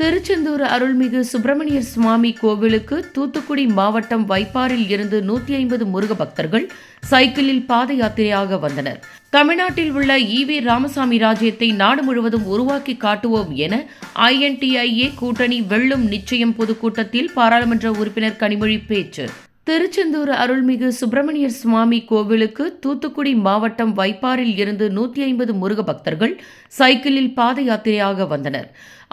திருச்செந்தூர் அருள்மிகு சுப்பிரமணியர் சுவாமி கோவிலுக்கு தூத்துக்குடி மாவட்டம் வைப்பாறில் இருந்து 150 முருக பக்தர்கள் சைக்கிளில் பாத யாத்திரையாக வந்தனர். தமிழ்நாட்டில் உள்ள ஈவே ராமசாமி ராஜ்யத்தை நாடு முழுவதும் உருவாக்கி காட்டுவோம் என INTIA கூட்டணி வெல்லும் நிச்சயம் பொதுக்கூட்டத்தில் பாராளுமன்ற உறுப்பினர் கனிமொழி பேச்சு. திருச்செந்தூர் அருள்மிகு சுப்பிரமணியர் சுவாமி கோவிலுக்கு தூத்துக்குடி மாவட்டம் வைப்பாறில் இருந்து 150 முருக பக்தர்கள் சைக்கிளில் பாத யாத்திரையாக வந்தனர்.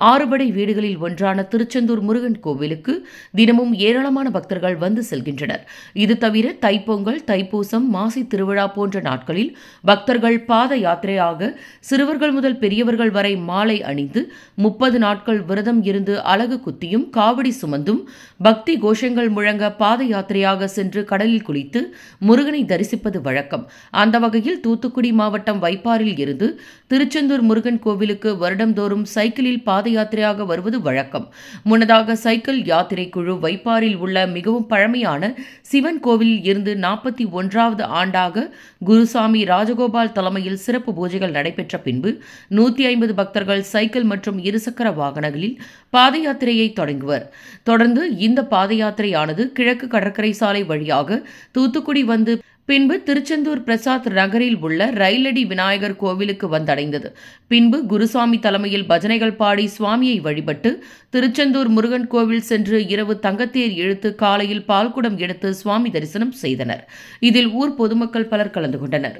6 படை வீடுகளில் ஒன்றான திருச்செந்தூர் முருகன் கோவிலுக்கு தினமும் ஏராளமான பக்தர்கள் வந்து செல்கின்றனர். இது தவிர தைப்பொங்கல், தைப்பூசம், மாசி திருவிழா போன்ற நாட்களில் பக்தர்கள் பாத யாத்திரையாக சிறுவர்கள் முதல் பெரியவர்கள் வரை மாலை அணிந்து 30 நாட்கள் விரதம் இருந்து அலகு குத்தியும் காவடி சுமந்தும் பக்தி கோஷங்கள் முழங்க பாத யாத்திரையாக சென்று கடலில் குளித்து முருகனை தரிசிப்பது வழக்கம். அந்த வகையில் தூத்துக்குடி மாவட்டம் வைப்பாறில் இருந்து திருச்செந்தூர் முருகன் கோவிலுக்கு வருடந்தோறும் சைக்கிளில் பாத யாத்திரையாக வருவது வழக்கம். முன்னதாக சைக்கிள் யாத்திரை குழு வைப்பாறில் உள்ள மிகவும் பழமையான சிவன் கோவிலில் இருந்து 41வது ஆண்டாக குருசாமி ராஜகோபால் தலைமையில் சிறப்பு பூஜைகள் நடைபெற்ற பின்பு 150 பக்தர்கள் சைக்கிள் மற்றும் இருசக்கர வாகனங்களில் பாத யாத்திரையை தொடங்குவர். தொடர்ந்து இந்த பாத யாத்திரையானது கிழக்கு கடற்கரை சாலை வழியாக தூத்துக்குடி வந்து பின்பு திருச்செந்தூர் பிரசாத் நகரில் உள்ள ரயிலடி விநாயகர் கோவிலுக்கு வந்தடைந்தது. பின்பு குருசாமி தலைமையில் பஜனைகள் பாடி சுவாமியை வழிபட்டு திருச்செந்தூர் முருகன் கோவில் சென்று இரவு தங்கத்தேர் இழுத்து காலையில் பால்குடம் எடுத்து சுவாமி தரிசனம் செய்தனர். இதில் ஊர் பொதுமக்கள் பலர் கலந்து கொண்டனர்.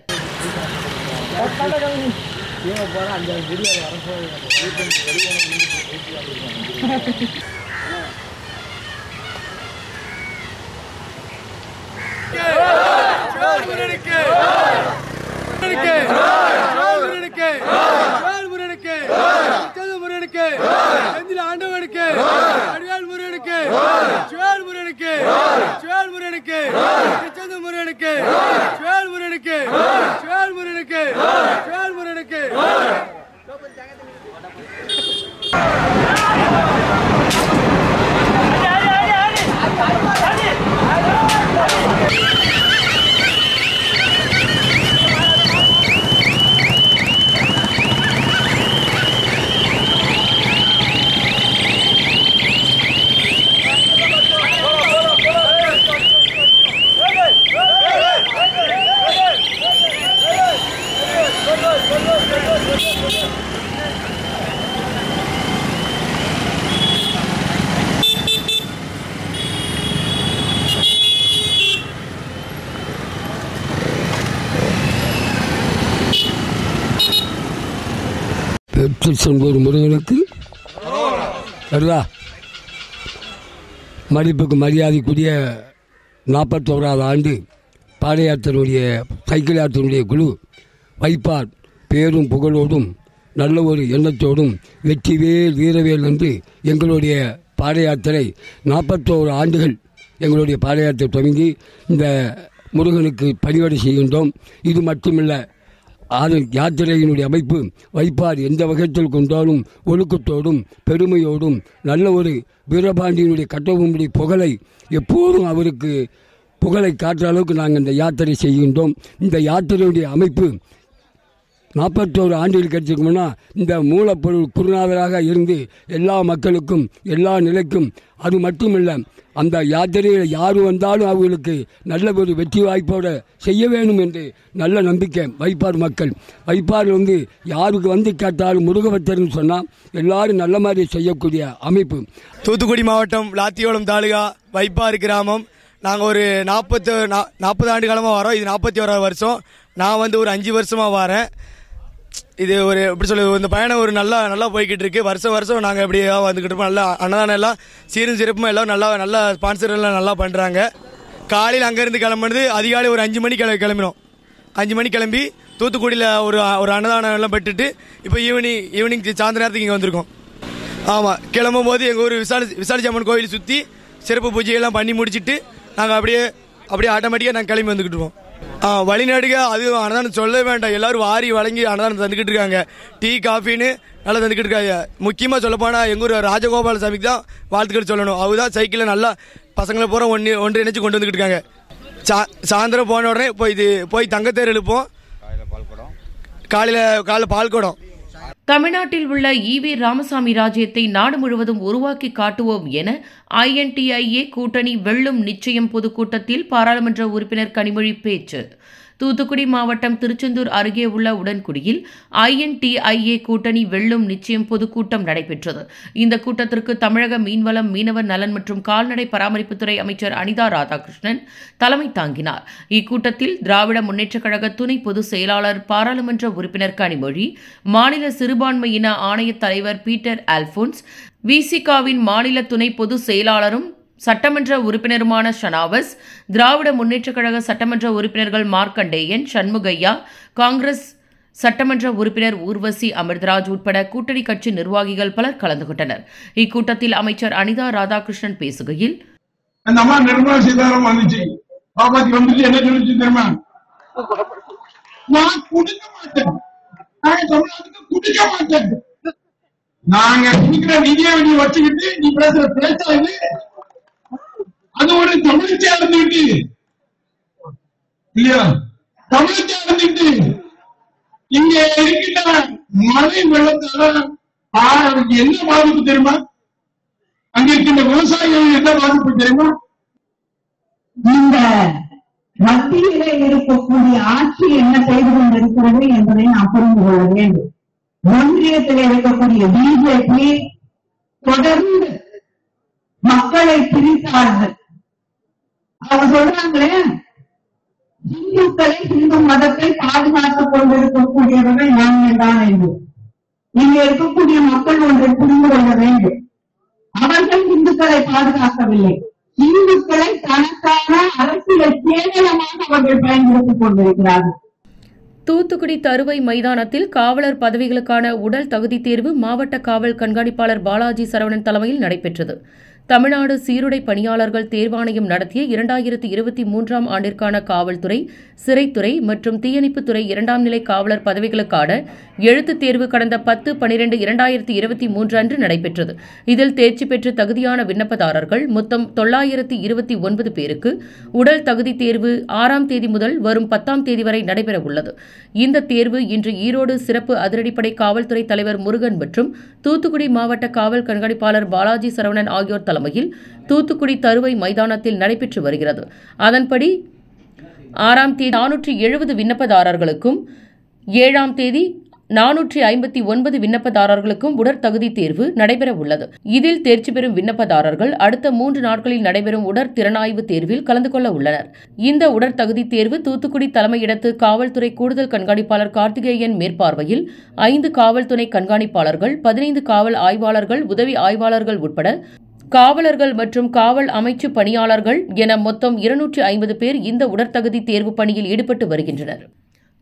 திருச்செந்தூர் முருகனுக்கு மதிப்புக்கு மரியாதைக்குரிய 41வது ஆண்டு பாத யாத்திரையுடைய சைக்கிள் யாத்திரையுடைய குழு வைப்பார் பேரும் புகழோடும் நல்ல ஒரு எண்ணத்தோடும் வெற்றிவேல் வீரவேல் என்று எங்களுடைய பாத யாத்திரை 41 ஆண்டுகள் எங்களுடைய பாத யாத்திரை தொடங்கி இந்த முருகனுக்கு பணிவடை செய்கின்றோம். இது மட்டுமில்லை, யாத்திரையினுடைய அமைப்பு வைப்பார் எந்த வகையில் கொண்டாலும் ஒழுக்கத்தோடும் பெருமையோடும் நல்ல ஒரு வீரபாண்டியனுடைய கட்டபொம்மனுடைய புகழை எப்போதும் அவருக்கு புகழை காட்டுற அளவுக்கு நாங்கள் இந்த யாத்திரை செய்கின்றோம். இந்த யாத்திரையுடைய அமைப்பு 41 ஆண்டுகள் கிடைச்சிருக்கோம்னா இந்த மூலப்பொருள் குருநாதராக இருந்து எல்லா மக்களுக்கும் எல்லா நிலைக்கும், அது மட்டுமில்லை அந்த யாத்திரையில் யார் வந்தாலும் அவர்களுக்கு நல்ல ஒரு வெற்றி வாய்ப்போடு செய்ய வேணும் என்று நல்ல நம்பிக்கை வைப்பார் மக்கள். வைப்பார் யாருக்கு வந்து கேட்டாலும் முருகபக்தர்னு சொன்னால் எல்லாரும் நல்ல மாதிரி செய்யக்கூடிய அமைப்பு. தூத்துக்குடி மாவட்டம் லாத்தியோளம் தாலுகா வைப்பாறு கிராமம். நாங்கள் ஒரு 40 ஆண்டு காலமாக வரோம். இது 41வது வருஷம். நான் ஒரு 5 வருஷமாக வரேன். இது ஒரு எப்படி சொல்லுது, இந்த பயணம் ஒரு நல்லா போய்கிட்டு இருக்கு. வருஷம் நாங்கள் எப்படி வந்துக்கிட்டு இருப்போம். நல்லா அன்னதானம் எல்லாம் சீரும் சிறப்பும் எல்லாம் நல்லா ஸ்பான்சர் எல்லாம் நல்லா பண்ணுறாங்க. காலையில் அங்கேருந்து கிளம்புனது அதிகாலை ஒரு 5 மணி கிளம்பினோம். 5 மணி கிளம்பி தூத்துக்குடியில் ஒரு அன்னதானம் எல்லாம் பெற்றுட்டு இப்போ ஈவினிங் சாயந்தர நேரத்துக்கு இங்கே வந்திருக்கோம். ஆமாம், கிளம்பும் போது எங்கள் ஊர் விசாலிச்சி அம்மன் கோவில் சுற்றி சிறப்பு பூஜையெல்லாம் பண்ணி முடிச்சுட்டு நாங்கள் அப்படியே ஆட்டோமேட்டிக்காக நாங்கள் கிளம்பி வந்துக்கிட்டு இருக்கோம். வழிநாடுக அது அன்னதானம் சொல்ல வேண்டாம், எல்லாரும் வாரி வழங்கி அன்னதானம் தந்துக்கிட்டு இருக்காங்க. டீ காஃபின்னு நல்லா தந்துக்கிட்டு இருக்காங்க. முக்கியமாக சொல்லப்போனால் எங்கள் ஊர் ராஜகோபால சாமிக்கு தான் வாழ்த்துக்கள் சொல்லணும். அவர் தான் சைக்கிளில் நல்லா பசங்களை பூரா ஒன்றிணைச்சு கொண்டு வந்துக்கிட்டு இருக்காங்க. சாயந்தரம் போன உடனே போய் தங்கத்தேர் எழுப்போம். காலையில் பால் குடம் தமிழ்நாட்டில் உள்ள ஈவி ராமசாமி ராஜ்யத்தை நாடு முழுவதும் உருவாக்கி காட்டுவோம் என INTIA கூட்டணி வெல்லும் நிச்சயம் பொதுக்கூட்டத்தில் பாராளுமன்ற உறுப்பினர் கனிமொழி பேச்சு. தூத்துக்குடி மாவட்டம் திருச்செந்தூர் அருகே உள்ள உடன்குடியில் INTIA கூட்டணி வெல்லும் நிச்சயம் பொதுக்கூட்டம் நடைபெற்றது. இந்த கூட்டத்திற்கு தமிழக மீன்வளம், மீனவர் நலன் மற்றும் கால்நடை பராமரிப்புத்துறை அமைச்சர் அனிதா ராதாகிருஷ்ணன் தலைமை தாங்கினார். இக்கூட்டத்தில் திராவிட முன்னேற்றக் கழக துணை பொதுச் செயலாளர், பாராளுமன்ற உறுப்பினர் கனிமொழி, மாநில சிறுபான்மையின ஆணைய தலைவர் பீட்டர் அல்போன்ஸ், விசிகாவின் மாநில துணை பொதுச் செயலாளரும் சட்டமன்ற உறுப்பினருமான ஷனாவஸ், திராவிட முன்னேற்றக் கழக சட்டமன்ற உறுப்பினர்கள் மார்க்கண்டேயன், சண்முகையா, காங்கிரஸ் சட்டமன்ற உறுப்பினர் ஊர்வசி அமிர்தராஜ் உட்பட கூட்டணி கட்சி நிர்வாகிகள் பலர் கலந்து கொண்டனர். இக்கூட்டத்தில் அமைச்சர் அனிதா ராதாகிருஷ்ணன் பேசுகையில், அந்த அம்மா நிர்மலா சீதாராமன் வந்துச்சு, பாப்பாத்தி வந்துச்சு, என்ன சொல்லிச்சு தெரியுமா? நான் கொடுக்க மாட்டேன், நான் தமிழ்நாட்டுக்கு கொடுக்க மாட்டேன், நாங்க கொடுக்கிற நிதியை நீ வச்சுக்கிட்டு நீ பேசுற பேச்சாது அது ஒரு தமிழ்ச்சியா இருந்துட்டு இல்லையா? தமிழ்ச்சியா இருந்துட்டு இங்க இருக்கின்ற மழை வெள்ளத்தால என்ன பாதிப்பு தெரியுமா? அங்க இருக்கின்ற விவசாயிகள் என்ன பாதிப்பு தெரியுமா? இந்த மத்தியிலே இருக்கக்கூடிய ஆட்சி என்ன செய்து கொண்டிருக்கிறது என்பதை நாம் புரிந்து கொள்ள வேண்டும். ஒன்றியத்தில் இருக்கக்கூடிய பிஜேபி தொடர்ந்து மக்களை பிரித்தார்கள். அவங்க சொல்றாங்களே, இந்துக்களை, இந்து மதத்தை பாதுகாத்துக் கொண்டிருக்கக்கூடியவர்கள் நாங்கள் தான் என்று. இங்க இருக்கக்கூடிய மக்கள் ஒன்றை புரிந்து கொள்ள வேண்டும். அவர்கள் இந்துக்களை பாதுகாக்கவில்லை, இந்துக்களை தனக்கான அரசியல் கேவலமாக அவர்கள் பயன்படுத்திக் கொண்டிருக்கிறார்கள். தூத்துக்குடி தருவை மைதானத்தில் காவலர் பதவிகளுக்கான உடல் தகுதி தேர்வு மாவட்ட காவல் கண்காணிப்பாளர் பாலாஜி சரவணன் தலைமையில் நடைபெற்றது. தமிழ்நாடு சீருடை பணியாளர்கள் தேர்வாணையம் நடத்திய 2023ஆம் ஆண்டிற்கான காவல்துறை, சிறைத்துறை மற்றும் தீயணைப்புத்துறை 2ஆம் நிலை காவலர் பதவிகளுக்கான எழுத்துத் தேர்வு கடந்த 10/12/2023 அன்று நடைபெற்றது. இதில் தேர்ச்சி பெற்று தகுதியான விண்ணப்பதாரர்கள் மொத்தம் 929 பேருக்கு உடல் தகுதி தேர்வு 6ஆம் தேதி முதல் வரும் 10ஆம் தேதி வரை நடைபெறவுள்ளது. இந்த தேர்வு இன்று ஈரோடு சிறப்பு அதிரடிப்படை காவல்துறை தலைவர் முருகன் மற்றும் தூத்துக்குடி மாவட்ட காவல் கண்காணிப்பாளர் பாலாஜி சரவணன் ஆகியோர் தலைமையில் தூத்துக்குடி தருவை மைதானத்தில் நடைபெற்று வருகிறது. அதன்படி 6ஆம் தேதி 470 விண்ணப்பதாரர்களுக்கும் 7ஆம் தேதி 459 விண்ணப்பதாரர்களுக்கும் உடற்தகுதி தேர்வு நடைபெற உள்ளது. இதில் தேர்ச்சி பெறும் விண்ணப்பதாரர்கள் அடுத்த 3 நாட்களில் நடைபெறும் உடற்திறனாய்வு தேர்வில் கலந்து கொள்ள உள்ளனர். இந்த உடற்தகுதி தேர்வு தூத்துக்குடி தலைமையிடத்து காவல்துறை கூடுதல் கண்காணிப்பாளர் கார்த்திகேயன் மேற்பார்வையில் 5 காவல்துறை கண்காணிப்பாளர்கள், 15 காவல் ஆய்வாளர்கள், உதவி ஆய்வாளர்கள் உட்பட காவலர்கள் மற்றும் காவல் அமைச்சு பணியாளர்கள் என மொத்தம் 250 பேர் இந்த உடற்தகுதி தேர்வு பணியில் ஈடுபட்டு வருகின்றனர்.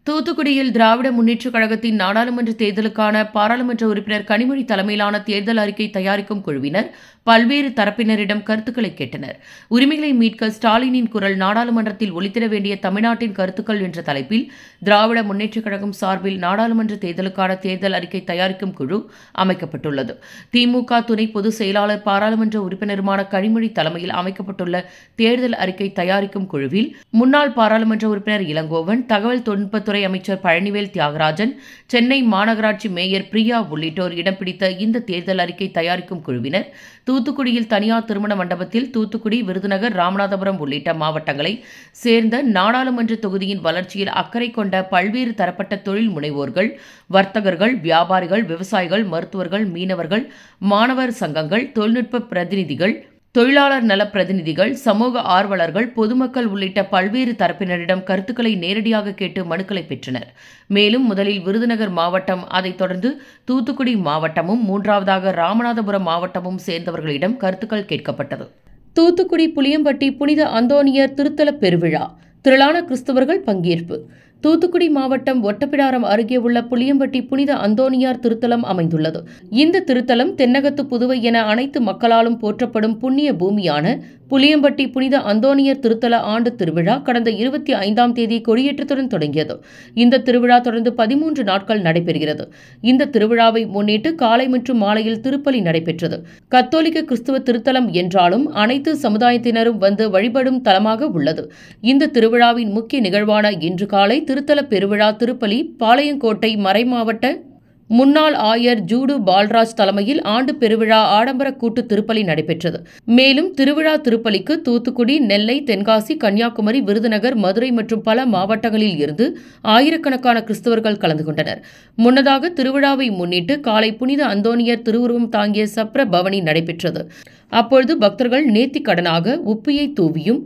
தூத்துக்குடியில் திராவிட முன்னேற்றக் கழகத்தின் நாடாளுமன்ற தேர்தலுக்கான பாராளுமன்ற உறுப்பினர் கனிமொழி தலைமையிலான தேர்தல் அறிக்கை தயாரிக்கும் குழுவினர் பல்வேறு தரப்பினரிடம் கருத்துக்களை கேட்டனர். உரிமைகளை மீட்க ஸ்டாலினின் குரல் நாடாளுமன்றத்தில் ஒலித்திட வேண்டிய தமிழ்நாட்டின் கருத்துக்கள் என்ற தலைப்பில் திராவிட முன்னேற்றக் கழகம் சார்பில் நாடாளுமன்ற தேர்தலுக்கான தேர்தல் அறிக்கை தயாரிக்கும் குழு அமைக்கப்பட்டுள்ளது. திமுக துணை பொதுச் செயலாளர், பாராளுமன்ற உறுப்பினருமான கனிமொழி தலைமையில் அமைக்கப்பட்டுள்ள தேர்தல் அறிக்கை தயாரிக்கும் குழுவில் முன்னாள் பாராளுமன்ற உறுப்பினர் இளங்கோவன், தகவல் தொழில்நுட்பத்துறை அமைச்சர் பழனிவேல் தியாகராஜன், சென்னை மாநகராட்சி மேயர் பிரியா உள்ளிட்டோர் இடம் பிடித்த இந்த தேர்தல் அறிக்கை தயாரிக்கும் குழுவினர் தூத்துக்குடியில் தனியார் திருமண மண்டபத்தில் தூத்துக்குடி, விருதுநகர், ராமநாதபுரம் உள்ளிட்ட மாவட்டங்களை சேர்ந்த நாடாளுமன்ற தொகுதியின் வளர்ச்சியில் அக்கறை கொண்ட பல்வேறு தரப்பட்ட தொழில் முனைவோர்கள், வர்த்தகர்கள், வியாபாரிகள், விவசாயிகள், மருத்துவர்கள், மீனவர்கள், மாணவர் சங்கங்கள், தொழில்நுட்ப பிரதிநிதிகள், தொழிலாளர் நல பிரதிநிதிகள், சமூக ஆர்வலர்கள், பொதுமக்கள் உள்ளிட்ட பல்வேறு தரப்பினரிடம் கருத்துக்களை நேரடியாக கேட்டு மனுக்களை பெற்றனர். மேலும் முதலில் விருதுநகர் மாவட்டம், அதைத் தொடர்ந்து தூத்துக்குடி மாவட்டமும், 3வதாக ராமநாதபுரம் மாவட்டமும் சேர்ந்தவர்களிடம் கருத்துக்கள் கேட்கப்பட்டது. தூத்துக்குடி புளியம்பட்டி புனித அந்தோனியர் திருத்தல பெருவிழா, திரளான கிறிஸ்தவர்கள் பங்கேற்பு. தூத்துக்குடி மாவட்டம் ஒட்டப்பிடாரம் அருகே உள்ள புளியம்பட்டி புனித அந்தோனியார் திருத்தலம் அமைந்துள்ளது. இந்த திருத்தலம் தென்னகத்து புதுவை என அனைத்து மக்களாலும் போற்றப்படும் புண்ணிய பூமியான புளியம்பட்டி புனித அந்தோனியர் திருத்தல ஆண்டு திருவிழா கடந்த 25ஆம் தேதி கொடியேற்றத்துடன் தொடங்கியது. இந்த திருவிழா தொடர்ந்து 13 நாட்கள் நடைபெறுகிறது. இந்த திருவிழாவை முன்னிட்டு காலை மற்றும் மாலையில் திருப்பலி நடைபெற்றது. கத்தோலிக்க கிறிஸ்துவ திருத்தலம் என்றாலும் அனைத்து சமுதாயத்தினரும் வந்து வழிபடும் தலமாக உள்ளது. இந்த திருவிழாவின் முக்கிய நிகழ்வான இன்று காலை திருத்தல பெருவிழா திருப்பலி பாளையங்கோட்டை மறைமாவட்ட முன்னாள் ஆயர் ஜூடு பால்ராஜ் தலைமையில் ஆண்டு பெருவிழா ஆடம்பர கூட்டு திருப்பலி நடைபெற்றது. மேலும் திருவிழா திருப்பலிக்கு தூத்துக்குடி, நெல்லை, தென்காசி, கன்னியாகுமரி, விருதுநகர், மதுரை மற்றும் பல மாவட்டங்களில் இருந்து ஆயிரக்கணக்கான கிறிஸ்தவர்கள் கலந்து கொண்டனர். முன்னதாக திருவிழாவை முன்னிட்டு காலை புனித அந்தோனியர் திருவுருவம் தாங்கிய சப்ர பவனி நடைபெற்றது. அப்பொழுது பக்தர்கள் நேர்த்திக்கடனாக உப்பியை தூவியும்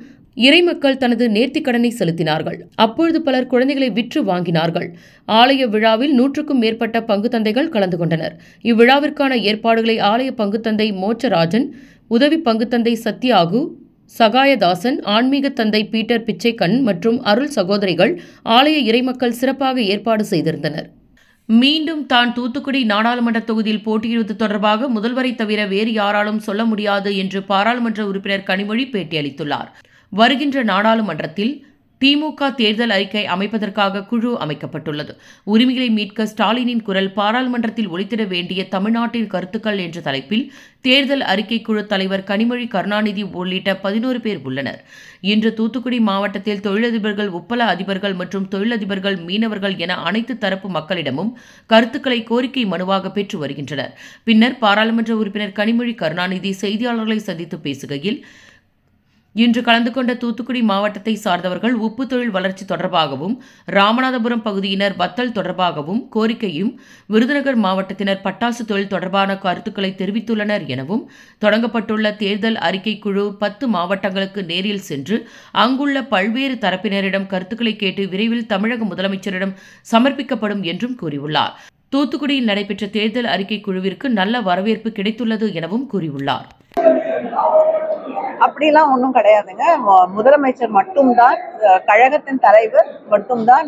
இறைமக்கள் தனது நேர்த்திக்கடனை செலுத்தினார்கள். அப்பொழுது பலர் குழந்தைகளை விற்று வாங்கினார்கள். ஆலய விழாவில் 100க்கும் மேற்பட்ட பங்குத்தந்தைகள் கலந்து கொண்டனர். இவ்விழாவிற்கான ஏற்பாடுகளை ஆலய பங்குத்தந்தை மோட்சராஜன், உதவி பங்குத்தந்தை சத்யாகு, சகாயதாசன், ஆன்மீக தந்தை பீட்டர் பிச்சைக்கண் மற்றும் அருள் சகோதரிகள் ஆலய இறைமக்கள் சிறப்பாக ஏற்பாடு செய்திருந்தனர். மீண்டும் தான் தூத்துக்குடி நாடாளுமன்ற தொகுதியில் போட்டியிடுவது தொடர்பாக முதல்வரை தவிர வேறு யாராலும் சொல்ல முடியாது என்று பாராளுமன்ற உறுப்பினர் கனிமொழி பேட்டியளித்துள்ளார். வருகின்ற நாடாளுமன்றத்தில் திமுக தேர்தல் அறிக்கை அமைப்பதற்காக குழு அமைக்கப்பட்டுள்ளது. உரிமைகளை மீட்க ஸ்டாலினின் குரல் பாராளுமன்றத்தில் ஒலித்திட வேண்டிய தமிழ்நாட்டின் கருத்துக்கள் என்ற தலைப்பில் தேர்தல் அறிக்கை குழு தலைவர் கனிமொழி கருணாநிதி உள்ளிட்ட 11 பேர் உள்ளனர். இன்று தூத்துக்குடி மாவட்டத்தில் தொழிலதிபர்கள், உப்பள அதிபர்கள் மற்றும் தொழிலதிபர்கள், மீனவர்கள் என அனைத்து தரப்பு மக்களிடமும் கருத்துக்களை கோரிக்கை மனுவாக பெற்று வருகின்றனர். பின்னர் பாராளுமன்ற உறுப்பினர் கனிமொழி கருணாநிதி செய்தியாளர்களை சந்தித்து பேசுகையில், இன்று கலந்து கொண்ட தூத்துக்குடி மாவட்டத்தை சார்ந்தவர்கள் உப்பு தொழில் வளர்ச்சி தொடர்பாகவும், ராமநாதபுரம் பகுதியினர் வத்தல் தொடர்பாகவும் கோரிக்கையும், விருதுநகர் மாவட்டத்தினர் பட்டாசு தொழில் தொடர்பான கருத்துக்களை தெரிவித்துள்ளனர் எனவும், தொடங்கப்பட்டுள்ள தேர்தல் அறிக்கை குழு 10 மாவட்டங்களுக்கு நேரில் சென்று அங்குள்ள பல்வேறு தரப்பினரிடம் கருத்துக்களை கேட்டு விரைவில் தமிழக முதலமைச்சரிடம் சமர்ப்பிக்கப்படும் என்றும் கூறியுள்ளார். தூத்துக்குடியில் நடைபெற்ற தேர்தல் அறிக்கை குழுவிற்கு நல்ல வரவேற்பு கிடைத்துள்ளது எனவும் கூறியுள்ளார். அப்படிலாம் ஒன்றும் கிடையாதுங்க. முதலமைச்சர் மட்டும்தான், கழகத்தின் தலைவர் மட்டும்தான்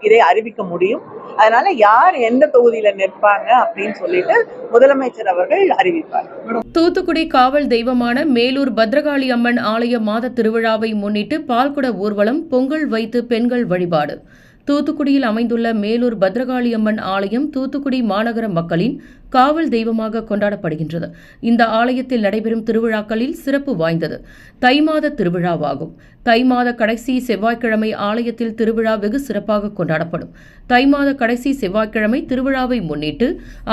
இதை அறிவிக்க முடியும். அதனால யார் எந்த தொகுதியில நிற்பாங்க அப்படின்னு சொல்லிட்டு முதலமைச்சர் அவர்கள் அறிவிப்பார். தூத்துக்குடி காவல் தெய்வமான மேலூர் பத்ரகாளி அம்மன் ஆலய மாத திருவிழாவை முன்னிட்டு பால்குட ஊர்வலம், பொங்கல் வைத்து பெண்கள் வழிபாடு. தூத்துக்குடியில் அமைந்துள்ள மேலூர் பத்ரகாளி அம்மன் ஆலயம் தூத்துக்குடி மாநகர மக்களின் காவல் தெய்வமாக கொண்டாடப்படுகின்றது. இந்த ஆலயத்தில் நடைபெறும் திருவிழாக்களில் சிறப்பு வாய்ந்தது தை மாத திருவிழாவாகும். தை மாத கடைசி செவ்வாய்க்கிழமை ஆலயத்தில் திருவிழா வெகு சிறப்பாக கொண்டாடப்படும். தை மாத கடைசி செவ்வாய்க்கிழமை திருவிழாவை முன்னிட்டு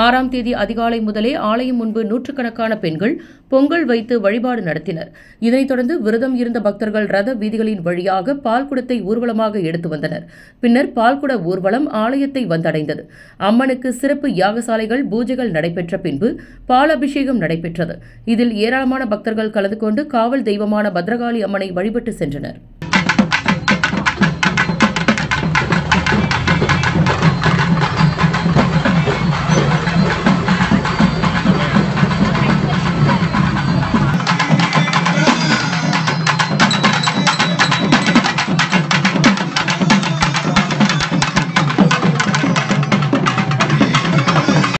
6ஆம் தேதி அதிகாலை முதலே ஆலயம் முன்பு நூற்றுக்கணக்கான பெண்கள் பொங்கல் வைத்து வழிபாடு நடத்தினர். இதனைத் தொடர்ந்து விரதம் இருந்த பக்தர்கள் ரத வீதிகளின் வழியாக பால்குடத்தை ஊர்வலமாக எடுத்து வந்தனர். பின்னர் பால்குட ஊர்வலம் ஆலயத்தை வந்தடைந்தது. அம்மனுக்கு சிறப்பு யாகசாலைகள், பூஜைகள் நடைபெற்ற பின்பு பாலாபிஷேகம் நடைபெற்றது. இதில் ஏராளமான பக்தர்கள் கலந்து கொண்டு காவல் தெய்வமான பத்ரகாளி அம்மனை வழிபட்டு சென்றனர்.